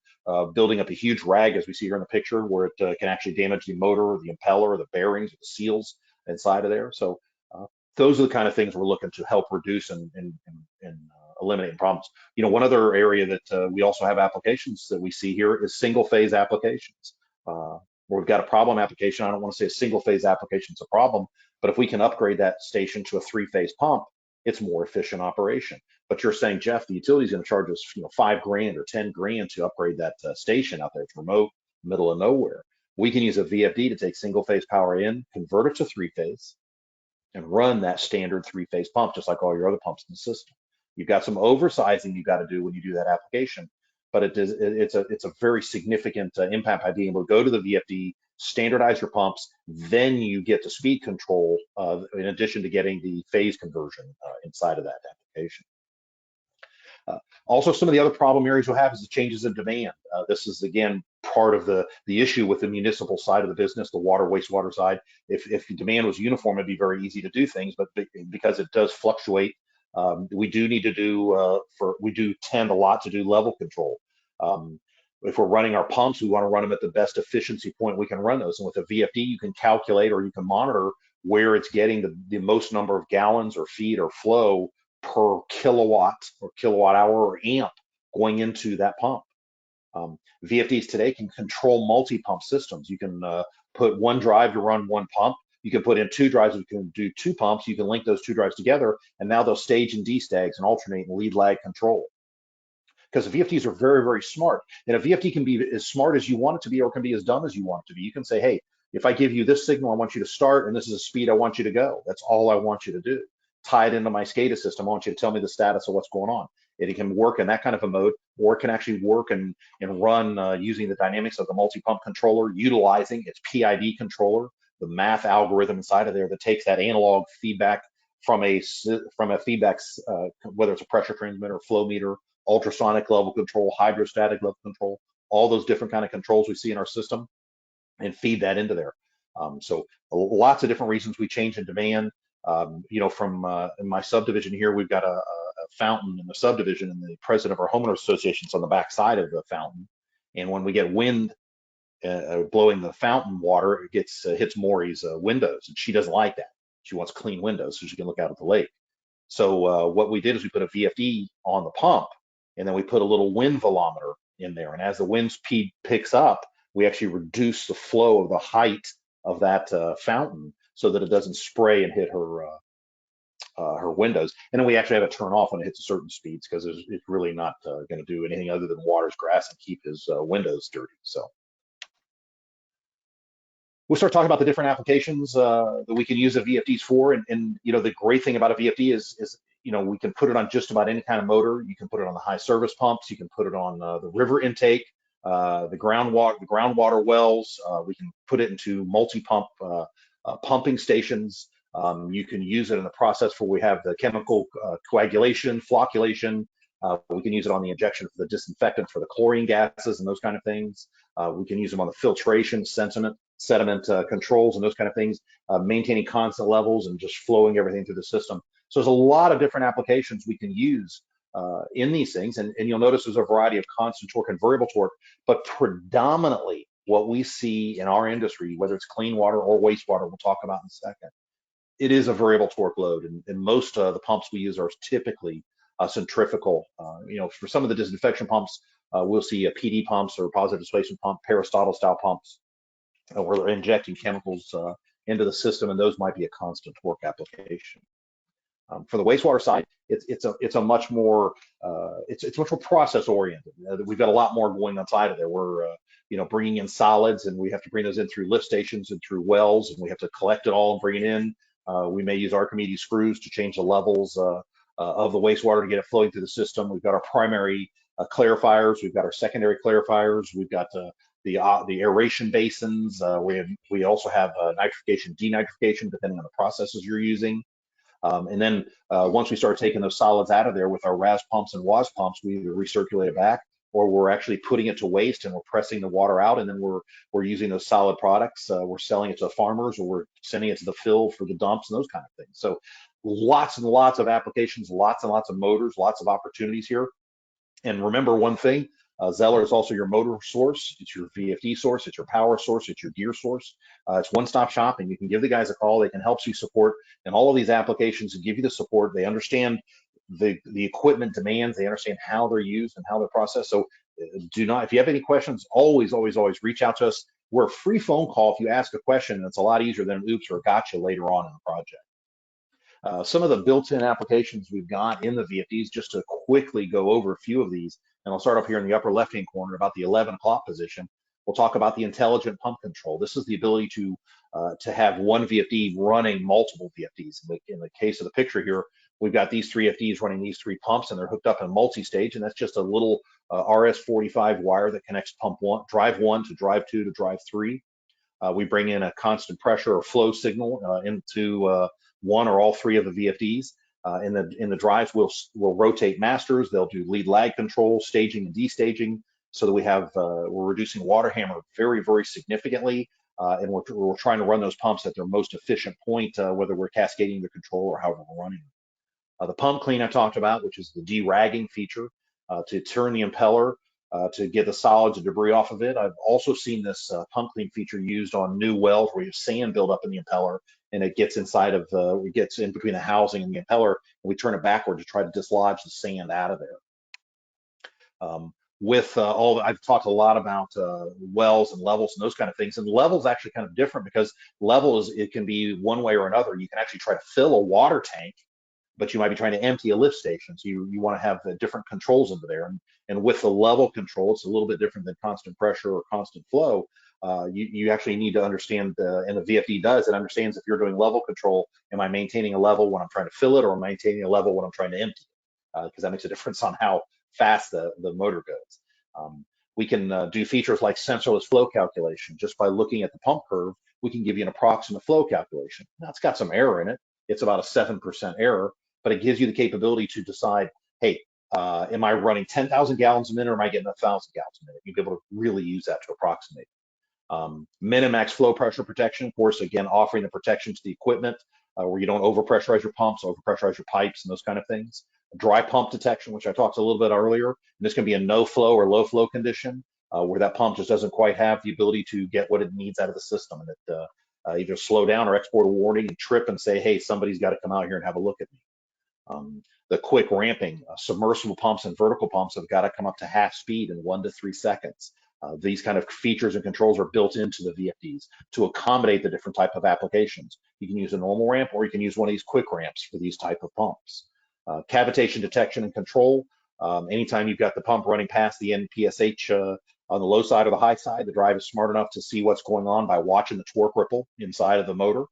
building up a huge rag, as we see here in the picture, where it can actually damage the motor or the impeller or the bearings or the seals inside of there. So those are the kind of things we're looking to help reduce and eliminate problems. One other area that we also have applications that we see here is single phase applications. Where we've got a problem application, I don't want to say a single phase application is a problem, but if we can upgrade that station to a 3-phase pump, it's more efficient operation. But you're saying, Jeff, the utility is going to charge us, $5,000 or $10,000 to upgrade that station out there. It's remote, middle of nowhere. We can use a VFD to take single phase power in, convert it to 3-phase, and run that standard 3-phase pump, just like all your other pumps in the system. You've got some oversizing you got to do when you do that application, but it's a very significant impact by being able to go to the VFD, standardize your pumps, then you get the speed control in addition to getting the phase conversion inside of that application. Also, some of the other problem areas we'll have is the changes in demand. This is, again, part of the issue with the municipal side of the business, the water, wastewater side. If the demand was uniform, it'd be very easy to do things, but because it does fluctuate, we do need to do, we do tend a lot to do level control. If we're running our pumps, we want to run them at the best efficiency point we can run those. And with a VFD, you can calculate or you can monitor where it's getting the most number of gallons or feet or flow per kilowatt or kilowatt hour or amp going into that pump. VFDs today can control multi-pump systems. You can put one drive to run one pump. You can put in two drives, you can do two pumps. You can link those two drives together, and now they'll stage and destags and alternate and lead lag control. Because the VFDs are very, very smart. And a VFD can be as smart as you want it to be, or can be as dumb as you want it to be. You can say, hey, if I give you this signal, I want you to start, and this is the speed I want you to go. That's all I want you to do. Tie it into my SCADA system. I want you to tell me the status of what's going on. It can work in that kind of a mode, or it can actually work and run using the dynamics of the multi-pump controller, utilizing its PID controller, the math algorithm inside of there that takes that analog feedback from a feedback, whether it's a pressure transmitter, flow meter, ultrasonic level control, hydrostatic level control, all those different kind of controls we see in our system, and feed that into there. So lots of different reasons we change in demand. From in my subdivision here, we've got a fountain in the subdivision, and the president of our homeowners association's on the back side of the fountain. And when we get wind blowing the fountain water, it hits Maury's windows, and she doesn't like that. She wants clean windows so she can look out at the lake. So what we did is we put a VFD on the pump, and then we put a little wind velometer in there. And as the wind speed picks up, we actually reduce the flow of the height of that fountain so that it doesn't spray and hit her windows. And then we actually have it turn off when it hits a certain speeds, because it's really not going to do anything other than water his grass and keep his windows dirty. So we'll start talking about the different applications that we can use the VFDs for. And the great thing about a VFD is we can put it on just about any kind of motor. You can put it on the high service pumps. You can put it on the river intake, the groundwater wells. We can put it into multi-pump pumping stations. You can use it in the process where we have the chemical coagulation, flocculation. We can use it on the injection for the disinfectant for the chlorine gases and those kind of things. We can use them on the filtration, sediment controls and those kind of things, maintaining constant levels and just flowing everything through the system. So there's a lot of different applications we can use in these things. And you'll notice there's a variety of constant torque and variable torque, but predominantly what we see in our industry, whether it's clean water or wastewater, we'll talk about in a second, it is a variable torque load. And most of the pumps we use are typically centrifugal. For some of the disinfection pumps, we'll see PD pumps or positive displacement pump, Aristotle style pumps, where they're injecting chemicals into the system, and those might be a constant torque application. For the wastewater side, it's much more process oriented. We've got a lot more going inside of there. We're bringing in solids, and we have to bring those in through lift stations and through wells, and we have to collect it all and bring it in. We may use Archimedes screws to change the levels of the wastewater to get it flowing through the system. We've got our primary clarifiers. We've got our secondary clarifiers. We've got the aeration basins. We also have nitrification, denitrification, depending on the processes you're using. And then once we start taking those solids out of there with our RAS pumps and WAS pumps, we either recirculate it back, or we're actually putting it to waste and we're pressing the water out, and then we're using those solid products. We're selling it to farmers, or we're sending it to the fill for the dumps and those kind of things. So lots and lots of applications, lots and lots of motors, lots of opportunities here. And remember one thing, Zeller is also your motor source. It's your VFD source. It's your power source. It's your gear source. It's one-stop shopping. You can give the guys a call. They can help you support in all of these applications and give you the support. They understand the equipment demands. They understand how they're used and how they're processed. So if you have any questions, always reach out to us. We're a free phone call if you ask a question, and it's a lot easier than an oops or a gotcha later on in the project. Some of the built-in applications we've got in the VFDs, just to quickly go over a few of these, and I'll start up here in the upper left-hand corner about the 11 o'clock position. We'll talk about the intelligent pump control. This is the ability to have one VFD running multiple VFDs. In the case of the picture here, we've got these three VFDs running these three pumps, and they're hooked up in multi-stage, and that's just a little RS-45 wire that connects drive one to drive two to drive three. We bring in a constant pressure or flow signal into one or all three of the VFDs. In the drives, we'll rotate masters. They'll do lead lag control, staging and destaging, so that we're reducing water hammer very, very significantly. And we're trying to run those pumps at their most efficient point, whether we're cascading the control or however we're running them. The pump clean I talked about, which is the deragging feature, to turn the impeller to get the solids and debris off of it. I've also seen this pump clean feature used on new wells where you have sand build up in the impeller, and it gets it gets in between the housing and the impeller, and we turn it backward to try to dislodge the sand out of there. I've talked a lot about wells and levels and those kind of things, and level is actually kind of different because it can be one way or another. You can actually try to fill a water tank, but you might be trying to empty a lift station. So you want to have the different controls into there. And with the level control, it's a little bit different than constant pressure or constant flow. You actually need to understand, and the VFD does, it understands if you're doing level control, am I maintaining a level when I'm trying to fill it, or am I maintaining a level when I'm trying to empty it? Because that makes a difference on how fast the motor goes. We can do features like sensorless flow calculation. Just by looking at the pump curve, we can give you an approximate flow calculation. Now, it's got some error in it. It's about a 7% error, but it gives you the capability to decide, hey, am I running 10,000 gallons a minute, or am I getting 1,000 gallons a minute? You'll be able to really use that to approximate. Min and max flow pressure protection, of course, again, offering the protection to the equipment where you don't overpressurize your pumps, overpressurize your pipes, and those kind of things. Dry pump detection, which I talked a little bit earlier, and this can be a no flow or low flow condition where that pump just doesn't quite have the ability to get what it needs out of the system, and it either slow down or export a warning and trip and say, hey, somebody's got to come out here and have a look at me. The quick ramping, submersible pumps and vertical pumps have got to come up to half speed in 1 to 3 seconds. These kind of features and controls are built into the VFDs to accommodate the different type of applications. You can use a normal ramp, or you can use one of these quick ramps for these type of pumps. Cavitation detection and control. Anytime you've got the pump running past the NPSH on the low side or the high side, the drive is smart enough to see what's going on by watching the torque ripple inside of the motor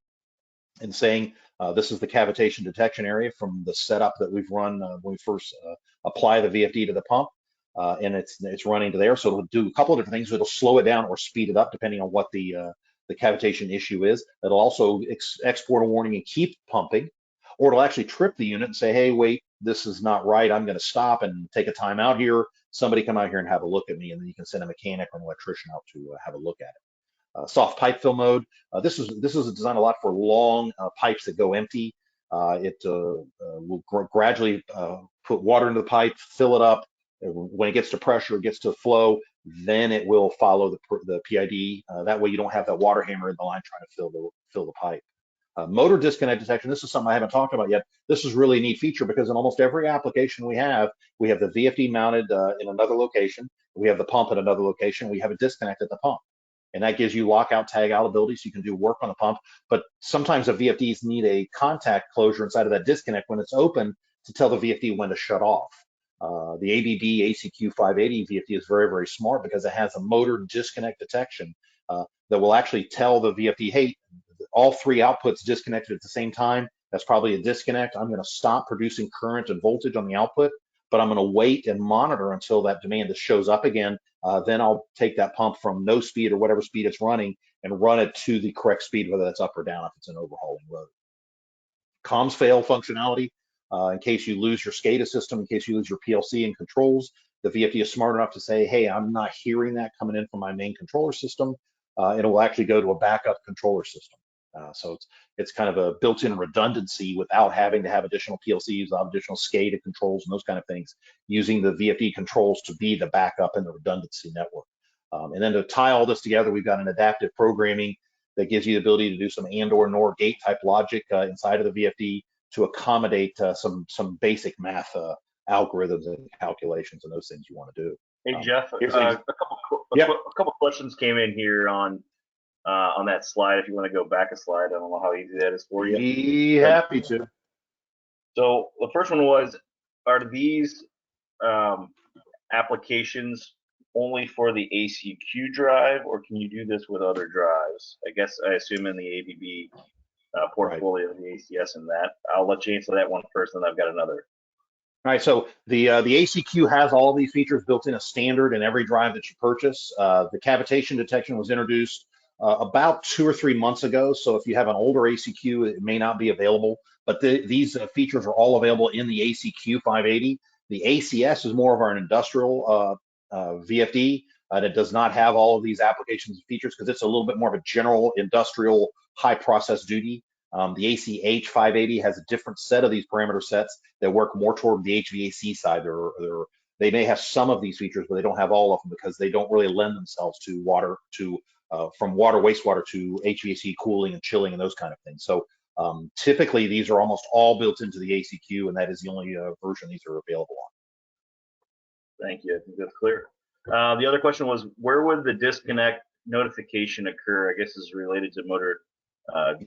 and saying, this is the cavitation detection area from the setup that we've run when we first apply the VFD to the pump, and it's running to there. So it'll do a couple of different things. It'll slow it down or speed it up depending on what the cavitation issue is. It'll also export a warning and keep pumping, or it'll actually trip the unit and say, hey, wait, this is not right. I'm going to stop and take a time out here. Somebody come out here and have a look at me, and then you can send a mechanic or an electrician out to have a look at it. Soft pipe fill mode. This is designed a lot for long pipes that go empty. It will gradually put water into the pipe, fill it up. When it gets to pressure, it gets to flow, then it will follow the PID. That way you don't have that water hammer in the line trying to fill the pipe. Motor disconnect detection. This is something I haven't talked about yet. This is really a neat feature because in almost every application we have the VFD mounted in another location. We have the pump at another location. We have a disconnect at the pump. And that gives you lockout, tag out ability, so you can do work on the pump. But sometimes the VFDs need a contact closure inside of that disconnect when it's open to tell the VFD when to shut off. The ABB ACQ 580 VFD is very, very smart because it has a motor disconnect detection that will actually tell the VFD, hey, all 3 outputs disconnected at the same time. That's probably a disconnect. I'm going to stop producing current and voltage on the output, but I'm going to wait and monitor until that demand shows up again. Then I'll take that pump from no speed or whatever speed it's running and run it to the correct speed, whether that's up or down if it's an overhauling load. Comms fail functionality. In case you lose your SCADA system, in case you lose your PLC and controls, the VFD is smart enough to say, hey, I'm not hearing that coming in from my main controller system. It will actually go to a backup controller system. So it's kind of a built-in redundancy without having to have additional PLCs, additional SCADA controls, and those kind of things, using the VFD controls to be the backup in the redundancy network. And then to tie all this together, we've got an adaptive programming that gives you the ability to do some and or nor gate type logic inside of the VFD to accommodate some basic math algorithms and calculations and those things you want to do. Hey Jeff, a couple questions came in here on that slide. If you want to go back a slide, I don't know how easy that is for you. Be happy to. So the first one was, are these applications only for the ACQ drive, or can you do this with other drives? I assume in the ABB portfolio, right. The ACS and that. I'll let you answer that one first, and I've got another. All right, so the ACQ has all these features built in a standard in every drive that you purchase. The cavitation detection was introduced about 2 or 3 months ago. So if you have an older ACQ, it may not be available, but these features are all available in the ACQ 580. The ACS is more of our industrial VFD, and it does not have all of these applications and features because it's a little bit more of a general industrial high process duty. The ACH 580 has a different set of these parameter sets that work more toward the HVAC side. They may have some of these features, but they don't have all of them because they don't really lend themselves to water, from water, wastewater to HVAC cooling and chilling and those kind of things. So typically these are almost all built into the ACQ, and that is the only version these are available on. Thank you. I think that's clear. The other question was, where would the disconnect notification occur? I guess this is related to motor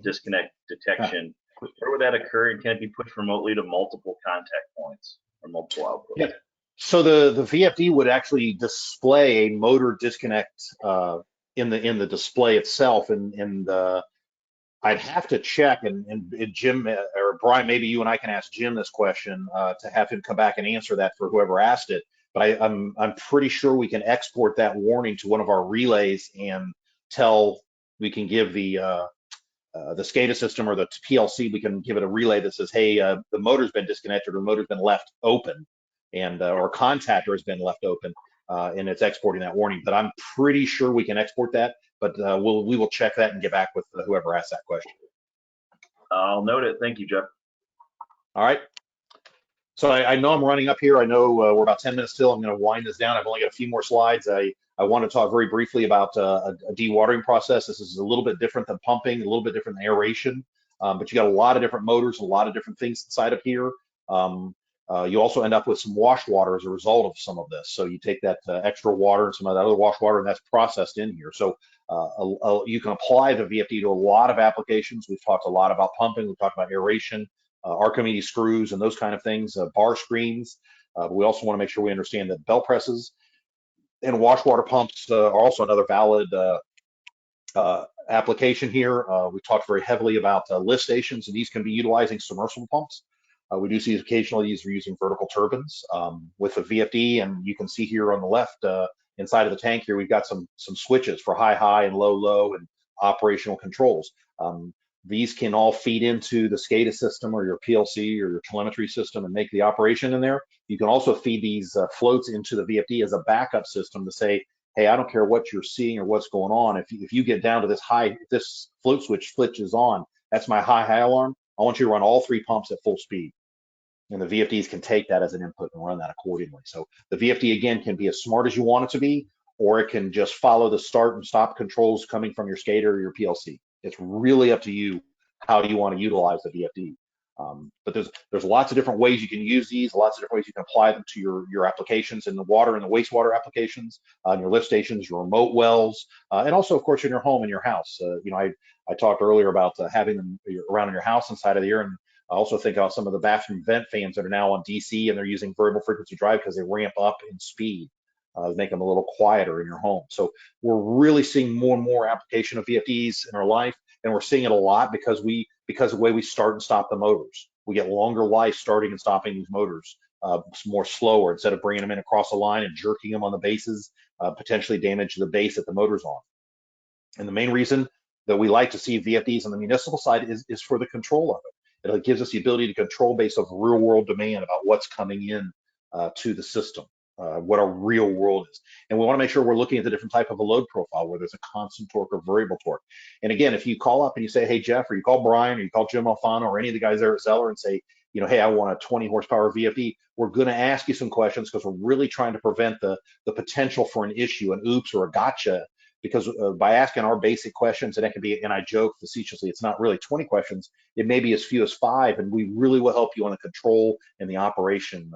disconnect detection. Where would that occur, and can it be pushed remotely to multiple contact points or multiple outputs? Yeah. So the VFD would actually display a motor disconnect in the display itself, and I'd have to check, and Jim or Brian, maybe you and I can ask Jim this question to have him come back and answer that for whoever asked it. But I'm pretty sure we can export that warning to one of our relays and we can give the SCADA system or the PLC, we can give it a relay that says, hey, the motor's been disconnected or the motor's been left open, and or contactor has been left open, and it's exporting that warning. But I'm pretty sure we can export that, but we will check that and get back with whoever asked that question. I'll note it. Thank you, Jeff. All right. So I know I'm running up here. I know we're about 10 minutes till. I'm going to wind this down. I've only got a few more slides. I want to talk very briefly about a dewatering process. This is a little bit different than pumping, a little bit different than aeration, but you got a lot of different motors, a lot of different things inside of here. You also end up with some wash water as a result of some of this. So you take that extra water and some of that other wash water, and that's processed in here. So you can apply the VFD to a lot of applications. We've talked a lot about pumping. We've talked about aeration, Archimedes screws and those kind of things, bar screens. But we also want to make sure we understand that belt presses and wash water pumps are also another valid application here. We talked very heavily about lift stations, and these can be utilizing submersible pumps. We do see occasionally these are using vertical turbines with the VFD, and you can see here on the left inside of the tank here, we've got some switches for high and low and operational controls. These can all feed into the SCADA system or your PLC or your telemetry system and make the operation in there. You can also feed these floats into the VFD as a backup system to say, hey, I don't care what you're seeing or what's going on. If you get down to this if this float switch is on, that's my high alarm. I want you to run all 3 pumps at full speed. And the VFDs can take that as an input and run that accordingly. So the VFD, again, can be as smart as you want it to be, or it can just follow the start and stop controls coming from your SCADA or your PLC. It's really up to you how you want to utilize the VFD. But there's lots of different ways you can use these, lots of different ways you can apply them to your applications in the water and the wastewater applications, your lift stations, your remote wells, and also, of course, in your home and your house. I talked earlier about having them around in your house inside of the year, and I also think about some of the bathroom vent fans that are now on DC, and they're using variable frequency drive because they ramp up in speed, make them a little quieter in your home. So we're really seeing more and more application of VFDs in our life, and we're seeing it a lot because of the way we start and stop the motors. We get longer life starting and stopping these motors, more slower, instead of bringing them in across the line and jerking them on the bases, potentially damage the base that the motor's on. And the main reason that we like to see VFDs on the municipal side is for the control of it. It gives us the ability to control based off real world demand about what's coming in to the system, what our real world is. And we want to make sure we're looking at the different type of a load profile, where there's a constant torque or variable torque. And again, if you call up and you say, hey, Jeff, or you call Brian, or you call Jim Alfano, or any of the guys there at Zeller and say, hey, I want a 20 horsepower VFD, we're going to ask you some questions because we're really trying to prevent the potential for an issue, an oops or a gotcha. Because by asking our basic questions, and it can be, and I joke facetiously, it's not really 20 questions, it may be as few as 5, and we really will help you on the control and the operation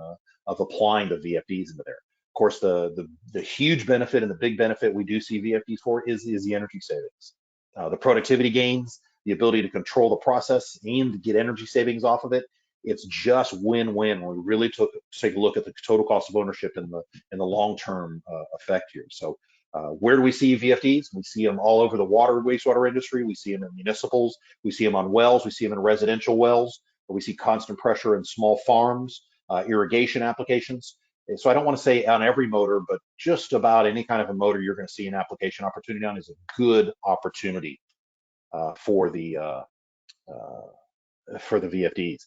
of applying the VFDs into there. Of course, the huge benefit and the big benefit we do see VFDs for is the energy savings. The productivity gains, the ability to control the process and to get energy savings off of it. It's just win-win when we really take a look at the total cost of ownership and the long-term effect here. So where do we see VFDs? We see them all over the water and wastewater industry. We see them in municipals. We see them on wells. We see them in residential wells. We see constant pressure in small farms, irrigation applications. So I don't want to say on every motor, but just about any kind of a motor you're going to see an application opportunity on is a good opportunity uh, for the uh, for the VFDs.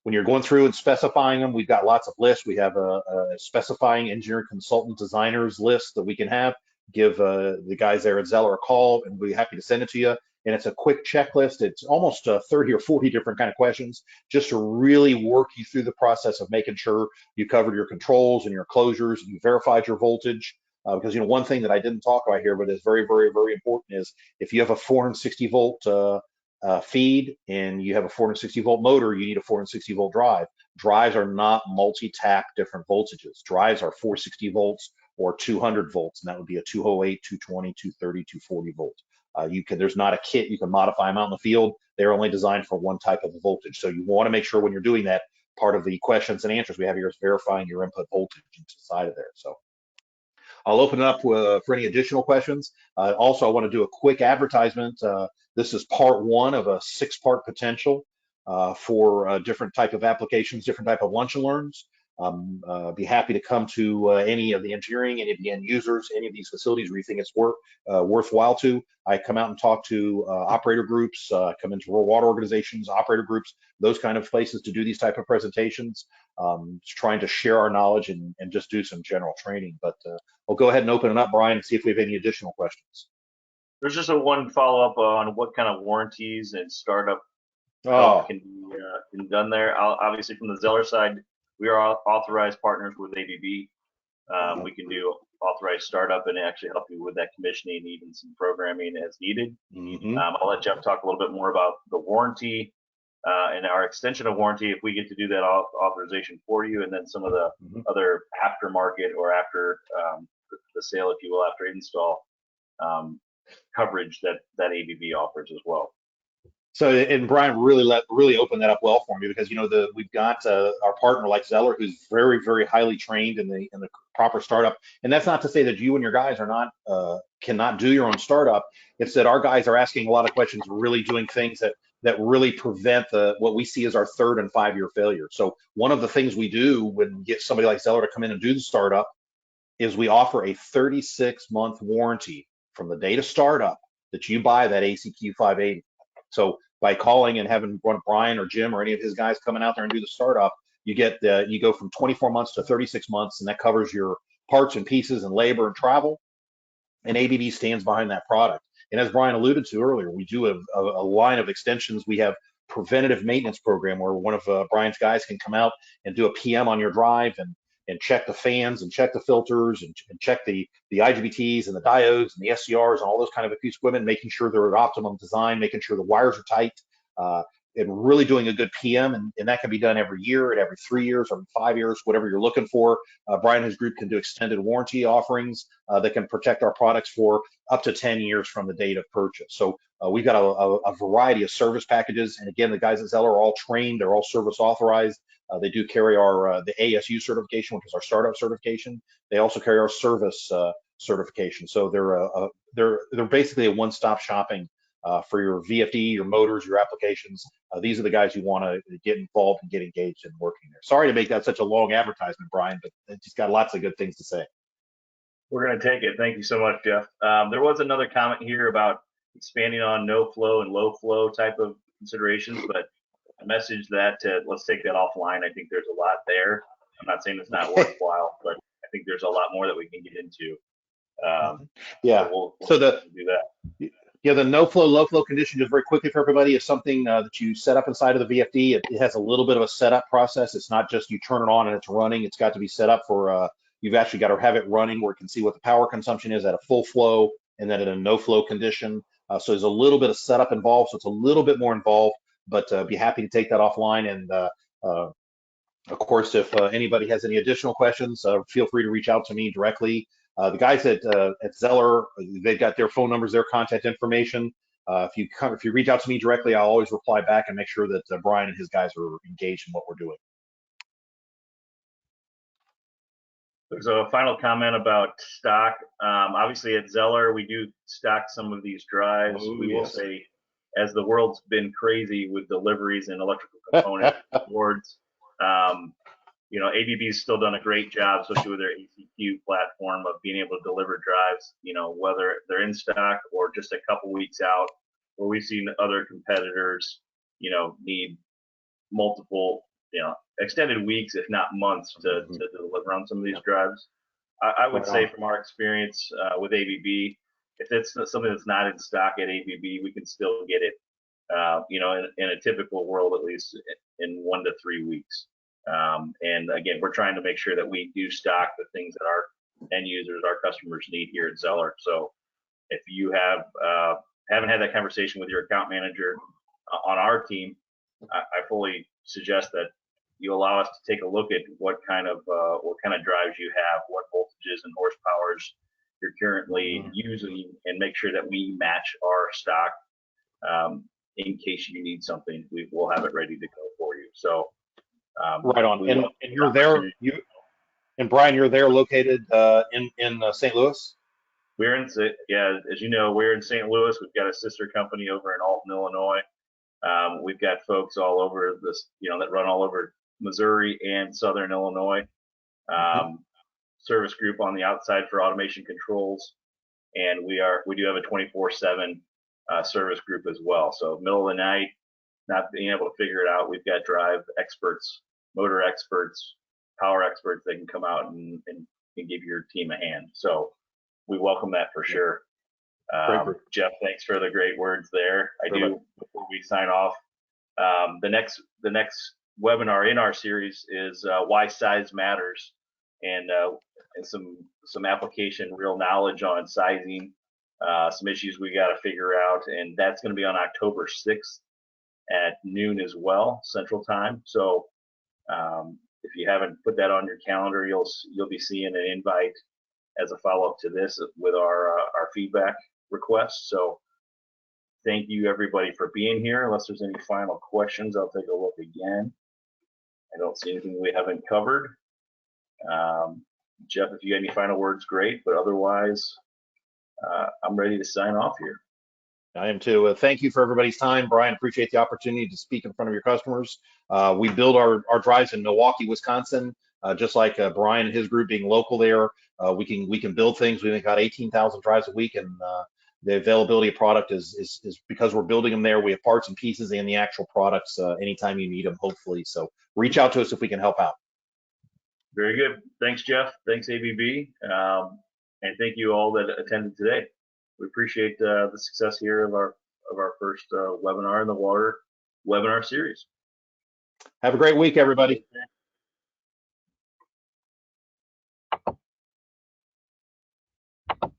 When you're going through and specifying them, we've got lots of lists. We have a specifying engineer consultant designers list that we can have. Give the guys there at Zeller a call, and we'll be happy to send it to you. And it's a quick checklist. It's almost 30 or 40 different kind of questions, just to really work you through the process of making sure you covered your controls and your closures, and you verified your voltage. Because one thing that I didn't talk about here, but is very, very, very important, is if you have a 460 volt feed and you have a 460 volt motor, you need a 460 volt drive. Drives are not multi-tap different voltages. Drives are 460 volts or 200 volts, and that would be a 208, 220, 230, 240 volt. There's not a kit you can modify them out in the field. They're only designed for one type of voltage. So you want to make sure when you're doing that, part of the questions and answers we have here is verifying your input voltage inside of there. So I'll open it up for any additional questions. Also, I want to do a quick advertisement. This is part one of a 6-part potential for different type of applications, different type of lunch and learns. Be happy to come to any of the engineering, any of the end users, any of these facilities where you think it's worthwhile to. I come out and talk to operator groups, come into rural water organizations, operator groups, those kind of places to do these type of presentations, trying to share our knowledge and just do some general training. But I'll go ahead and open it up, Brian, and see if we have any additional questions. There's just one follow-up on what kind of warranties and startup Oh, can be done there. Obviously, from the Zeller side, we are authorized partners with ABB. We can do authorized startup and actually help you with that commissioning and even some programming as needed. I'll let Jeff talk a little bit more about the warranty and our extension of warranty if we get to do that authorization for you, and then some of the other aftermarket or after the sale, if you will, after install coverage that ABB offers as well. So, and Brian really opened that up well for me, because we've got our partner like Zeller, who's very, very highly trained in the proper startup. And that's not to say that you and your guys are not cannot do your own startup. It's that our guys are asking a lot of questions, really doing things that really prevent what we see as our 3rd and 5-year failure. So one of the things we do when we get somebody like Zeller to come in and do the startup is we offer a 36-month warranty from the date of startup that you buy that ACQ 580. So by calling and having Brian or Jim or any of his guys coming out there and do the startup, you go from 24 months to 36 months, and that covers your parts and pieces and labor and travel. And ABB stands behind that product. And as Brian alluded to earlier, we do a line of extensions. We have preventative maintenance program where one of Brian's guys can come out and do a PM on your drive and check the fans and check the filters and check the IGBTs and the diodes and the SCRs and all those kind of piece of equipment, making sure they're at optimum design, making sure the wires are tight, and really doing a good PM. And that can be done every year, and every 3 years, or 5 years, whatever you're looking for. Brian and his group can do extended warranty offerings that can protect our products for up to 10 years from the date of purchase. So we've got a variety of service packages. And again, the guys at Zeller are all trained. They're all service authorized. They do carry our the ASU certification, which is our startup certification. They also carry our service certification. So they're basically a one-stop shopping for your VFD, your motors, your applications. These are the guys you want to get involved and get engaged in working there. Sorry to make that such a long advertisement, Brian, but it just got lots of good things to say. We're going to take it. Thank you so much, Jeff. There was another comment here about expanding on no flow and low flow type of considerations, but a message that let's take that offline. I think there's a lot there. I'm not saying it's not worthwhile, but I think there's a lot more that we can get into. Yeah. So we'll do that. Yeah, the no flow, low flow condition, just very quickly for everybody, is something that you set up inside of the VFD. It has a little bit of a setup process. It's not just you turn it on and it's running. It's got to be set up for, you've actually got to have it running where it can see what the power consumption is at a full flow and then at a no flow condition. So there's a little bit of setup involved. So it's a little bit more involved, but be happy to take that offline. And of course, if anybody has any additional questions, feel free to reach out to me directly. The guys at Zeller, they've got their phone numbers, their contact information. If you reach out to me directly, I'll always reply back and make sure that Brian and his guys are engaged in what we're doing. There's a final comment about stock. Obviously, at Zeller, we do stock some of these drives. We will say, as the world's been crazy with deliveries and electrical component boards, ABB's still done a great job, especially with their ACQ platform, of being able to deliver drives, whether they're in stock or just a couple weeks out, where we've seen other competitors, need multiple, extended weeks, if not months, to deliver on some of these drives. I would say from our experience with ABB, if it's something that's not in stock at ABB, we can still get it, in a typical world, at least in 1 to 3 weeks. And again, we're trying to make sure that we do stock the things that our end users, our customers need here at Zeller. So if you haven't had that conversation with your account manager on our team, I fully suggest that you allow us to take a look at what kind of drives you have, what voltages and horsepowers you're currently using, and make sure that we match our stock. In case you need something, we'll have it ready to go for you. So right on. And you're there. And Brian, you're there, located in St. Louis. We're in, as you know, we're in St. Louis. We've got a sister company over in Alton, Illinois. We've got folks all over this, that run all over Missouri and Southern Illinois. Service group on the outside for automation controls, and we do have a 24/7 service group as well. So middle of the night, not being able to figure it out, we've got drive experts, motor experts, power experts that can come out and give your team a hand. So we welcome that for sure. Jeff, thanks for the great words there. Before we sign off, the next webinar in our series is why size matters, and some application, real knowledge on sizing, some issues we got to figure out, and that's going to be on October 6th at noon as well, Central Time. So if you haven't put that on your calendar, you'll be seeing an invite as a follow-up to this with our feedback requests. So thank you everybody for being here. Unless there's any final questions, I'll take a look again. I don't see anything we haven't covered. Jeff, if you got any final words, great, but otherwise I'm ready to sign off here. I am too. Thank you for everybody's time. Brian, appreciate the opportunity to speak in front of your customers. We build our drives in Milwaukee, Wisconsin, just like Brian and his group being local there. We can build things. We've got 18,000 drives a week, and the availability of product is because we're building them there. We have parts and pieces and the actual products anytime you need them, hopefully. So reach out to us if we can help out. Very good. Thanks, Jeff. Thanks, ABB. And thank you all that attended today. We appreciate the success here of our first webinar in the water webinar series. Have a great week, everybody.